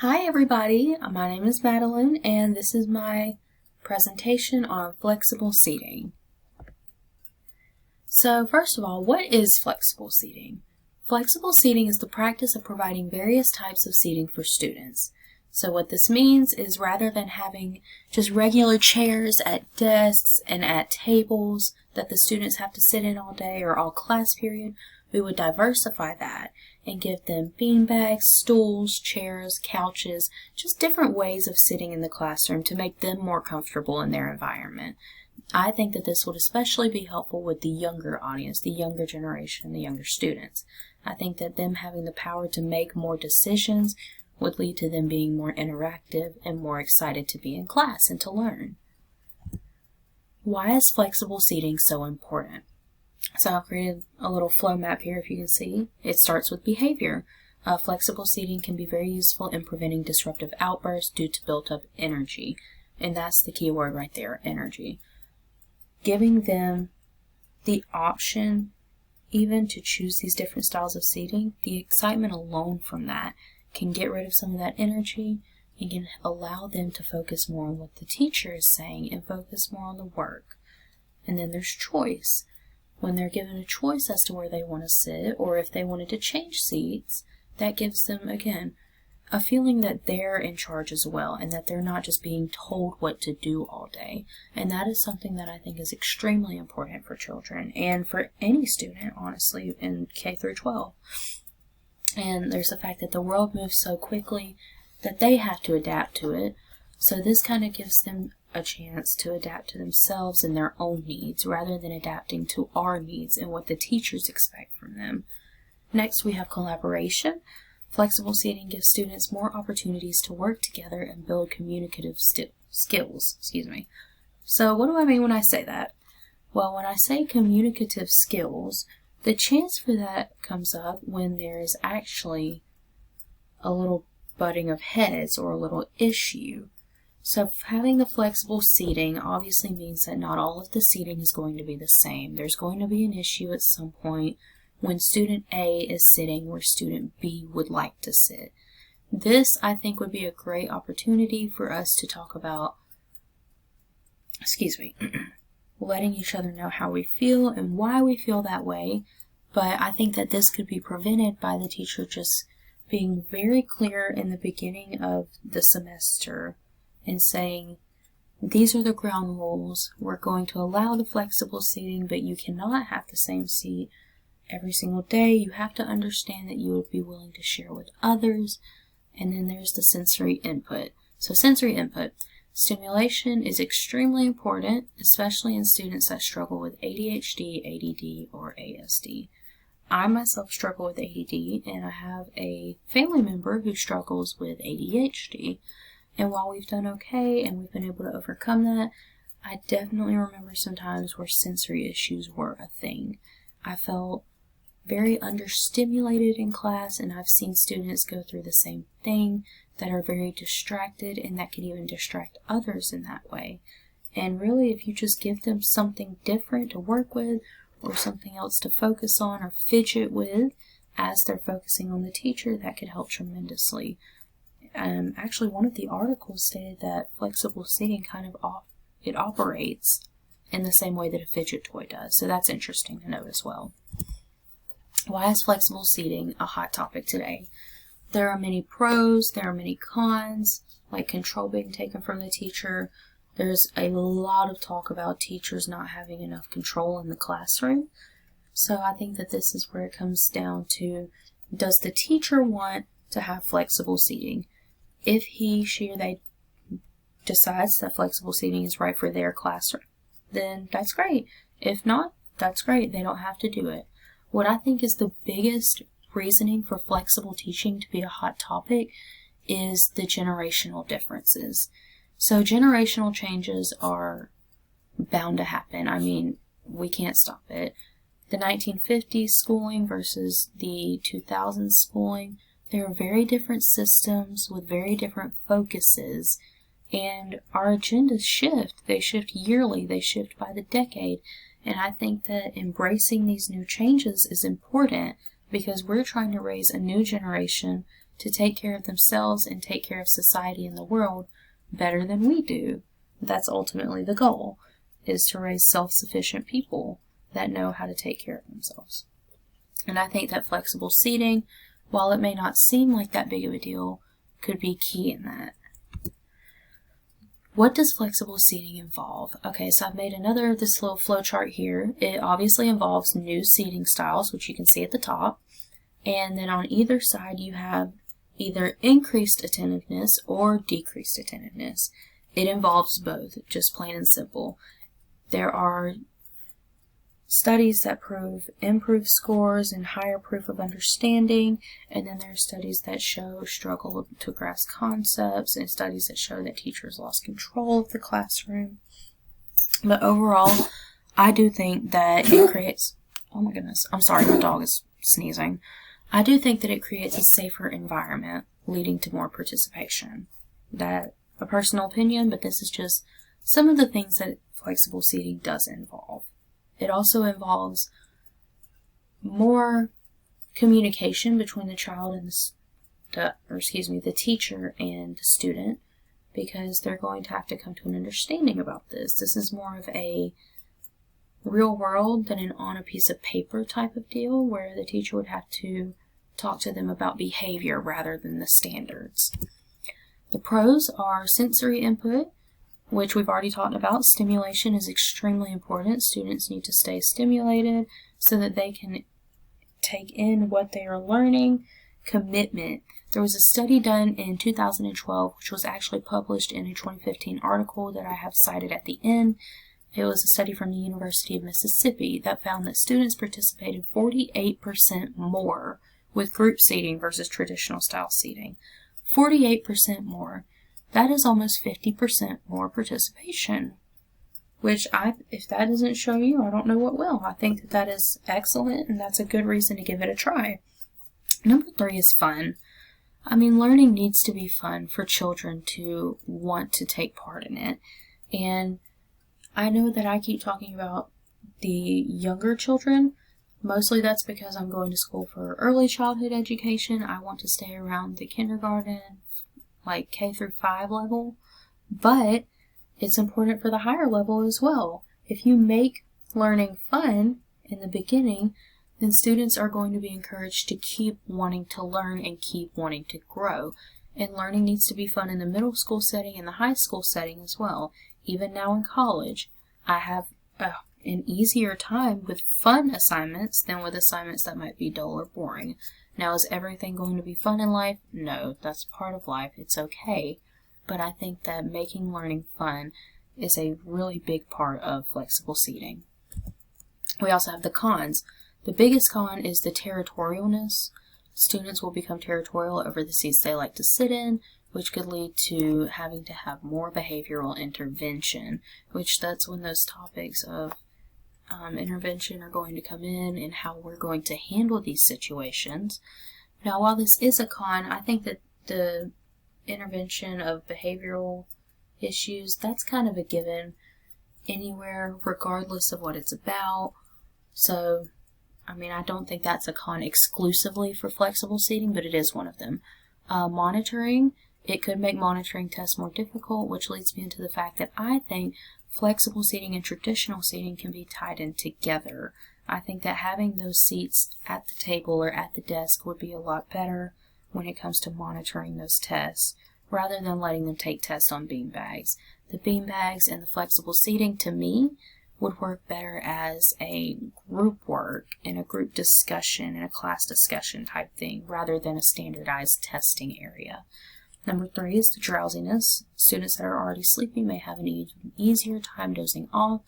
Hi everybody, my name is Madeline and this is my presentation on flexible seating. So first of all, what is flexible seating? Flexible seating is the practice of providing various types of seating for students. So what this means is rather than having just regular chairs at desks and at tables that the students have to sit in all day or all class period, we would diversify that and give them beanbags, stools, chairs, couches, just different ways of sitting in the classroom to make them more comfortable in their environment. I think that this would especially be helpful with the younger audience, the younger generation, the younger students. I think that them having the power to make more decisions would lead to them being more interactive and more excited to be in class and to learn. Why is flexible seating so important? So I've created a little flow map here, if you can see. It starts with behavior. Flexible seating can be very useful in preventing disruptive outbursts due to built-up energy. And that's the key word right there, energy. Giving them the option even to choose these different styles of seating, the excitement alone from that can get rid of some of that energy and can allow them to focus more on what the teacher is saying and focus more on the work. And then there's choice. When they're given a choice as to where they want to sit or if they wanted to change seats, that gives them, again, a feeling that they're in charge as well and that they're not just being told what to do all day. And that is something that I think is extremely important for children and for any student, honestly, in K through 12. And there's the fact that the world moves so quickly that they have to adapt to it. So this kind of gives them a chance to adapt to themselves and their own needs rather than adapting to our needs and what the teachers expect from them. Next, we have collaboration. Flexible seating gives students more opportunities to work together and build communicative skills. So what do I mean when I say that? Well, when I say communicative skills, the chance for that comes up when there is actually a little butting of heads or a little issue. So having the flexible seating obviously means that not all of the seating is going to be the same. There's going to be an issue at some point when student A is sitting where student B would like to sit. This, I think, would be a great opportunity for us to talk about, letting each other know how we feel and why we feel that way. But I think that this could be prevented by the teacher just being very clear in the beginning of the semester and saying, these are the ground rules. We're going to allow the flexible seating, but you cannot have the same seat every single day. You have to understand that you would be willing to share with others. And then there's the sensory input. So sensory input. Stimulation is extremely important, especially in students that struggle with ADHD, ADD, or ASD. I myself struggle with ADD, and I have a family member who struggles with ADHD. And while we've done okay and we've been able to overcome that, I definitely remember some times where sensory issues were a thing. I felt very understimulated in class, and I've seen students go through the same thing that are very distracted and that can even distract others in that way. And really, if you just give them something different to work with or something else to focus on or fidget with as they're focusing on the teacher, that could help tremendously. Actually, one of the articles stated that flexible seating it operates in the same way that a fidget toy does. So that's interesting to note as well. Why is flexible seating a hot topic today? There are many pros, there are many cons, like control being taken from the teacher. There's a lot of talk about teachers not having enough control in the classroom. So I think that this is where it comes down to, does the teacher want to have flexible seating? If he, she, or they decides that flexible seating is right for their classroom, then that's great. If not, that's great. They don't have to do it. What I think is the biggest reasoning for flexible teaching to be a hot topic is the generational differences. So generational changes are bound to happen. I mean, we can't stop it. The 1950s schooling versus the 2000s schooling, there are very different systems with very different focuses, and our agendas shift. They shift yearly, they shift by the decade, and I think that embracing these new changes is important because we're trying to raise a new generation to take care of themselves and take care of society and the world better than we do. That's ultimately the goal, is to raise self-sufficient people that know how to take care of themselves. And I think that flexible seating, while it may not seem like that big of a deal, could be key in that. What does flexible seating involve? Okay, so I've made this little flow chart here. It obviously involves new seating styles, which you can see at the top. And then on either side, you have either increased attentiveness or decreased attentiveness. It involves both, just plain and simple. There are studies that prove improved scores and higher proof of understanding, and then there are studies that show struggle to grasp concepts, and studies that show that teachers lost control of the classroom. But overall, I do think that it creates, oh my goodness, I'm sorry, my dog is sneezing. I do think that it creates a safer environment, leading to more participation. That's a personal opinion, but this is just some of the things that flexible seating does involve. It also involves more communication between the child and the teacher and the student, because they're going to have to come to an understanding about this. This is more of a real world than an on a piece of paper type of deal, where the teacher would have to talk to them about behavior rather than the standards. The pros are sensory input, which we've already talked about. Stimulation is extremely important. Students need to stay stimulated so that they can take in what they are learning. Commitment. There was a study done in 2012, which was actually published in a 2015 article that I have cited at the end. It was a study from the University of Mississippi that found that students participated 48% more with group seating versus traditional style seating. 48% more. That is almost 50% more participation, which if that doesn't show you, I don't know what will. I think that is excellent, and that's a good reason to give it a try. Number 3 is fun. I mean, learning needs to be fun for children to want to take part in it. And I know that I keep talking about the younger children. Mostly that's because I'm going to school for early childhood education. I want to stay around the kindergarten, like K through 5 level, but it's important for the higher level as well. If you make learning fun in the beginning, then students are going to be encouraged to keep wanting to learn and keep wanting to grow. And learning needs to be fun in the middle school setting and the high school setting as well. Even now in college, I have an easier time with fun assignments than with assignments that might be dull or boring. Now, is everything going to be fun in life? No, that's part of life. It's okay. But I think that making learning fun is a really big part of flexible seating. We also have the cons. The biggest con is the territorialness. Students will become territorial over the seats they like to sit in, which could lead to having to have more behavioral intervention, which that's when those topics of intervention are going to come in and how we're going to handle these situations. Now, while this is a con, I think that the intervention of behavioral issues, that's kind of a given anywhere, regardless of what it's about. So, I mean, I don't think that's a con exclusively for flexible seating, but it is one of them. Monitoring, it could make monitoring tests more difficult, which leads me into the fact that I think flexible seating and traditional seating can be tied in together. I think that having those seats at the table or at the desk would be a lot better when it comes to monitoring those tests, rather than letting them take tests on beanbags. The beanbags and the flexible seating, to me, would work better as a group work and a group discussion and a class discussion type thing, rather than a standardized testing area. Number 3 is the drowsiness. Students that are already sleepy may have an even easier time dozing off.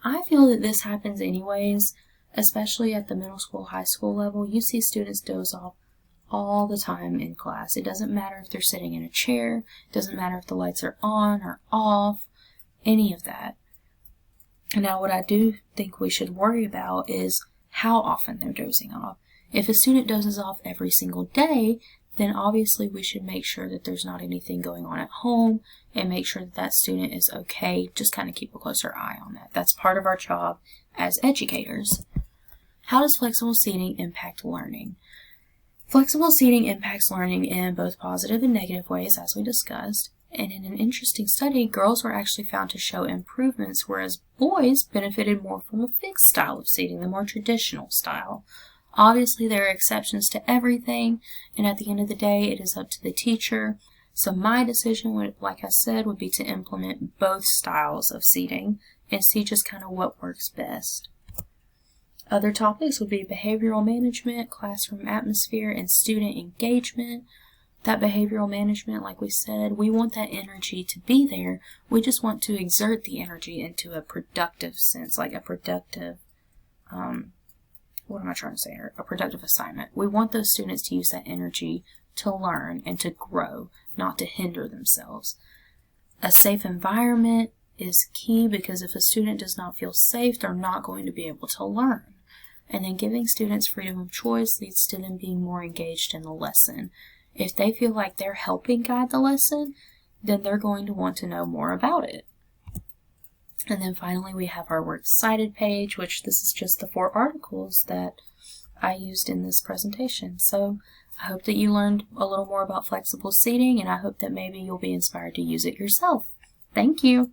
I feel that this happens anyways, especially at the middle school, high school level. You see students doze off all the time in class. It doesn't matter if they're sitting in a chair. It doesn't matter if the lights are on or off. Any of that. Now, what I do think we should worry about is how often they're dozing off. If a student dozes off every single day, then obviously we should make sure that there's not anything going on at home and make sure that that student is okay. Just kind of keep a closer eye on that. That's part of our job as educators. How does flexible seating impact learning? Flexible seating impacts learning in both positive and negative ways, as we discussed. And in an interesting study, girls were actually found to show improvements, whereas boys benefited more from a fixed style of seating, the more traditional style. Obviously, there are exceptions to everything, and at the end of the day, it is up to the teacher. So my decision would, like I said, would be to implement both styles of seating and see just kind of what works best. Other topics would be behavioral management, classroom atmosphere, and student engagement. That behavioral management, like we said, we want that energy to be there. We just want to exert the energy into a productive sense, like a productive, a productive assignment. We want those students to use that energy to learn and to grow, not to hinder themselves. A safe environment is key, because if a student does not feel safe, they're not going to be able to learn. And then giving students freedom of choice leads to them being more engaged in the lesson. If they feel like they're helping guide the lesson, then they're going to want to know more about it. And then finally, we have our Works Cited page, which this is just the 4 articles that I used in this presentation. So I hope that you learned a little more about flexible seating, and I hope that maybe you'll be inspired to use it yourself. Thank you.